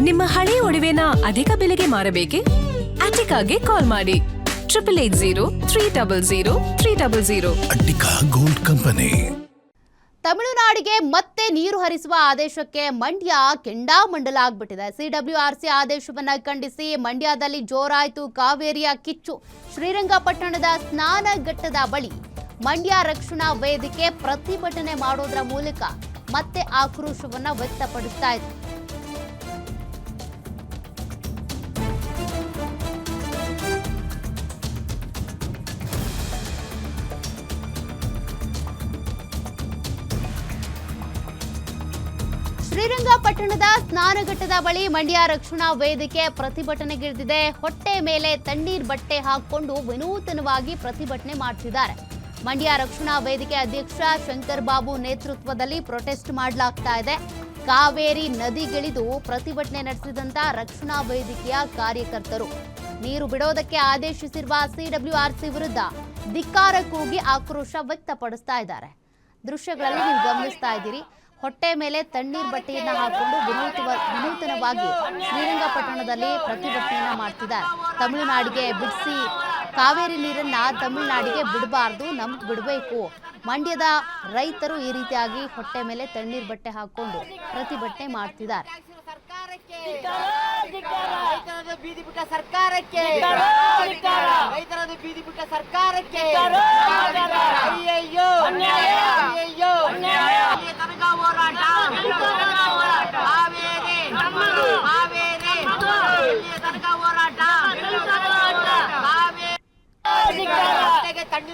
ನಿಮ್ಮ ಹಳೆ ಒಡವೆನ ಅಧಿಕ ಬೆಲೆಗೆ ಮಾರಬೇಕೆ? ಅಟಿಕಾಗೆ ಕಾಲ್ ಮಾಡಿ 8803000300. Attica gold company. ತಮಿಳುನಾಡಿಗೆ ಮತ್ತೆ ನೀರು ಹರಿಸುವ ಆದೇಶಕ್ಕೆ ಮಂಡ್ಯ ಕೆಂಡಾಮಂಡಲಾಗ್ಬಿಟ್ಟಿದೆ. ಸಿಡಬ್ಲ್ಯೂಆರ್ಸಿ ಆದೇಶವನ್ನ ಖಂಡಿಸಿ ಮಂಡ್ಯದಲ್ಲಿ ಜೋರಾಯಿತು ಕಾವೇರಿಯ ಕಿಚ್ಚು. ಶ್ರೀರಂಗಪಟ್ಟಣದ ಸ್ನಾನಘಟ್ಟದ ಬಳಿ ಮಂಡ್ಯ ರಕ್ಷಣಾ ವೇದಿಕೆ ಪ್ರತಿಭಟನೆ ಮಾಡೋದ್ರ ಮೂಲಕ ಮತ್ತೆ ಆಕ್ರೋಶವನ್ನ ವ್ಯಕ್ತಪಡಿಸ್ತಾ ಇದೆ. ಶ್ರೀರಂಗಪಟ್ಟಣದ ಸ್ನಾನಘಟ್ಟದ ಬಳಿ ಮಂಡ್ಯ ರಕ್ಷಣಾ ವೇದಿಕೆ ಪ್ರತಿಭಟನೆಗಿಳಿದಿದೆ. ಹೊಟ್ಟೆ ಮೇಲೆ ತಣ್ಣೀರ್ ಬಟ್ಟೆ ಹಾಕೊಂಡು ವಿನೂತನವಾಗಿ ಪ್ರತಿಭಟನೆ ಮಾಡ್ತಿದ್ದಾರೆ. ಮಂಡ್ಯ ರಕ್ಷಣಾ ವೇದಿಕೆ ಅಧ್ಯಕ್ಷ ಶಂಕರ್ ಬಾಬು ನೇತೃತ್ವದಲ್ಲಿ ಪ್ರೊಟೆಸ್ಟ್ ಮಾಡಲಾಗ್ತಾ ಇದೆ. ಕಾವೇರಿ ನದಿಗಿಳಿದು ಪ್ರತಿಭಟನೆ ನಡೆಸಿದಂತ ರಕ್ಷಣಾ ವೇದಿಕೆಯ ಕಾರ್ಯಕರ್ತರು ನೀರು ಬಿಡೋದಕ್ಕೆ ಆದೇಶಿಸಿರುವ ಸಿಡಬ್ಲ್ಯೂಆರ್ಸಿ ವಿರುದ್ಧ ಧಿಕ್ಕಾರ ಕೂಗಿ ಆಕ್ರೋಶ ವ್ಯಕ್ತಪಡಿಸ್ತಾ ಇದ್ದಾರೆ. ದೃಶ್ಯಗಳಲ್ಲಿ ನೀವು ಗಮನಿಸ್ತಾ ಇದ್ದೀರಿ. ಹೊಟ್ಟೆ ಮೇಲೆ ತಣ್ಣೀರ್ ಬಟ್ಟೆಯನ್ನ ಹಾಕೊಂಡು ವಿನೂತನವಾಗಿ ಶ್ರೀರಂಗಪಟ್ಟಣದಲ್ಲಿ ಪ್ರತಿಭಟನೆಯನ್ನ ಮಾಡ್ತಿದ್ದಾರೆ. ತಮಿಳುನಾಡಿಗೆ ಬಿಡಿಸಿ ಕಾವೇರಿ ನೀರನ್ನ ತಮಿಳುನಾಡಿಗೆ ಬಿಡಬಾರ್ದು, ನಮ್ಗೆ ಬಿಡಬೇಕು. ಮಂಡ್ಯದ ರೈತರು ಈ ರೀತಿಯಾಗಿ ಹೊಟ್ಟೆ ಮೇಲೆ ತಣ್ಣೀರ್ ಬಟ್ಟೆ ಹಾಕೊಂಡು ಪ್ರತಿಭಟನೆ ಮಾಡ್ತಿದ್ದಾರೆ. ಸರ್ಕಾರಕ್ಕೆ